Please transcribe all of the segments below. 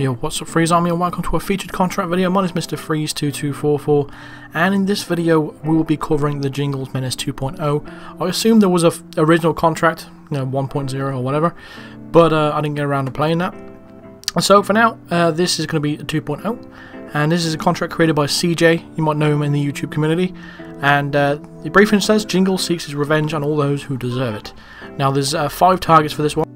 Yo, what's up Freeze Army and welcome to a featured contract video. My name is Mr. Freeze2244 and in this video we will be covering the Jingles Menace 2.0. I assume there was a original contract, 1.0 or whatever, but I didn't get around to playing that. So for now, this is going to be a 2.0 and this is a contract created by CJ, you might know him in the YouTube community, and the briefing says Jingles seeks his revenge on all those who deserve it. Now there's 5 targets for this one.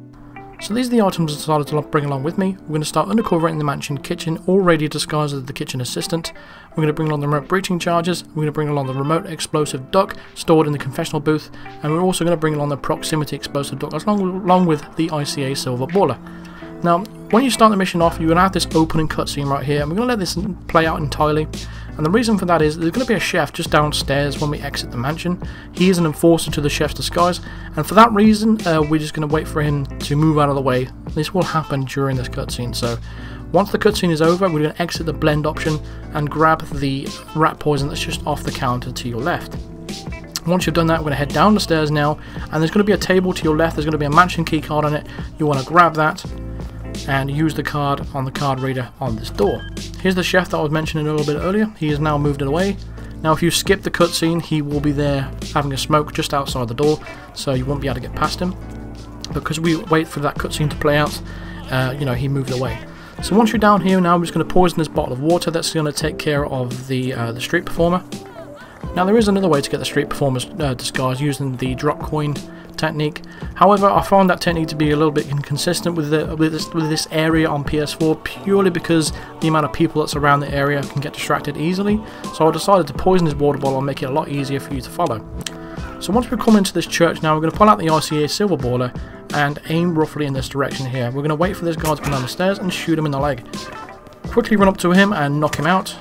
So these are the items I decided to bring along with me. We're going to start undercover in the mansion kitchen, already disguised as the kitchen assistant. We're going to bring along the remote breaching charges. We're going to bring along the remote explosive duct stored in the confessional booth, and we're also going to bring along the proximity explosive duct along with the ICA silver baller. Now, when you start the mission off, you're going to have this opening cutscene right here, and we're going to let this play out entirely. And the reason for that is there's going to be a chef just downstairs when we exit the mansion. He is an enforcer to the chef's disguise, and for that reason, we're just going to wait for him to move out of the way. This will happen during this cutscene. So, once the cutscene is over, we're going to exit the blend option and grab the rat poison that's just off the counter to your left. Once you've done that, we're going to head down the stairs now, and there's going to be a table to your left. There's going to be a mansion key card on it. You want to grab that and use the card on the card reader on this door. Here's the chef that I was mentioning a little bit earlier. He has now moved it away. Now if you skip the cutscene, he will be there having a smoke just outside the door, so you won't be able to get past him. Because we wait for that cutscene to play out, he moved away. So once you're down here now, I'm just going to poison this bottle of water. That's going to take care of the street performer. Now there is another way to get the street performer's disguise using the drop coin technique. However, I found that technique to be a little bit inconsistent with this area on PS4, purely because the amount of people that's around the area can get distracted easily. So I decided to poison this water bottle and make it a lot easier for you to follow. So once we come into this church now, we're going to pull out the ICA silver baller and aim roughly in this direction here. We're going to wait for this guy to come down the stairs and shoot him in the leg. Quickly run up to him and knock him out.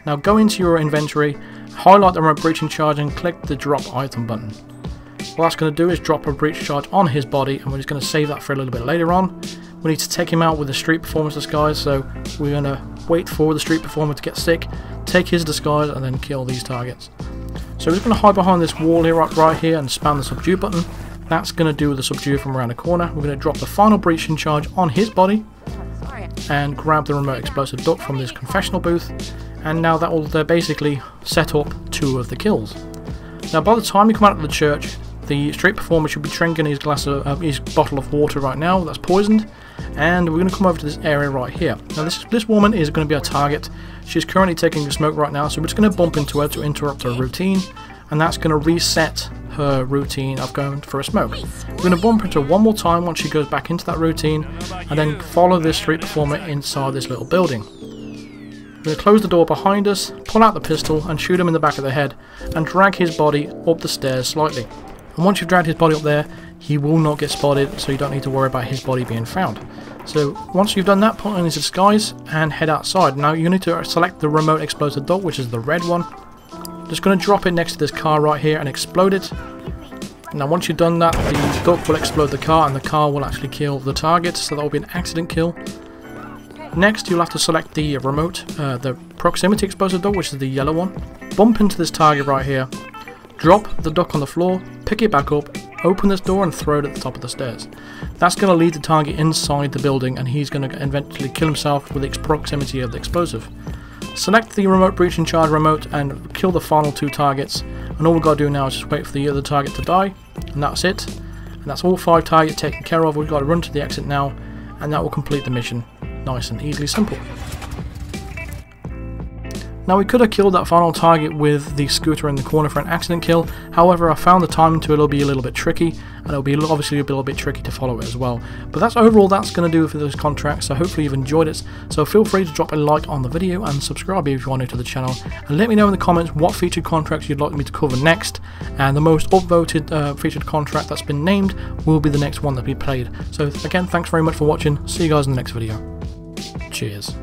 Now go into your inventory, highlight the remote breaching charge and click the drop item button. What that's going to do is drop a breach charge on his body, and we're just going to save that for a little bit later on. We need to take him out with the street performer's disguise, so we're going to wait for the street performer to get sick, take his disguise and then kill these targets. So we're just going to hide behind this wall here, right here, and spam the subdue button. That's going to do the subdue from around the corner. We're going to drop the final breaching charge on his body and grab the remote explosive duct from this confessional booth, and now that will basically set up 2 of the kills. Now by the time you come out of the church, the street performer should be drinking his bottle of water right now that's poisoned, and we're going to come over to this area right here. Now this woman is going to be our target. She's currently taking a smoke right now, so we're just going to bump into her to interrupt her routine, and that's going to reset her routine of going for a smoke. We're going to bump into her one more time once she goes back into that routine, and then follow this street performer inside this little building. We're going to close the door behind us, pull out the pistol and shoot him in the back of the head, and drag his body up the stairs slightly. And once you've dragged his body up there, he will not get spotted, so you don't need to worry about his body being found. So once you've done that, put on his disguise and head outside. Now you need to select the remote explosive duct, which is the red one. Just going to drop it next to this car right here and explode it. Now once you've done that, the duct will explode the car and the car will actually kill the target, so that will be an accident kill. Next you'll have to select the remote, the proximity explosive duct, which is the yellow one. Bump into this target right here. Drop the duck on the floor, pick it back up, open this door and throw it at the top of the stairs. That's going to lead the target inside the building, and he's going to eventually kill himself with the proximity of the explosive. Select the remote breaching charge remote and kill the final 2 targets, and all we've got to do now is just wait for the other target to die, and that's it. And that's all 5 targets taken care of. We've got to run to the exit now, and that will complete the mission. Nice and easily simple. Now we could have killed that final target with the scooter in the corner for an accident kill, however I found the timing to it'll be a little bit tricky, and it'll be obviously a little bit tricky to follow it as well. But that's overall that's going to do it for this contract, so hopefully you've enjoyed it. So feel free to drop a like on the video and subscribe if you are new to the channel, and let me know in the comments what featured contracts you'd like me to cover next, and the most upvoted featured contract that's been named will be the next one that we played. So again, thanks very much for watching, see you guys in the next video. Cheers.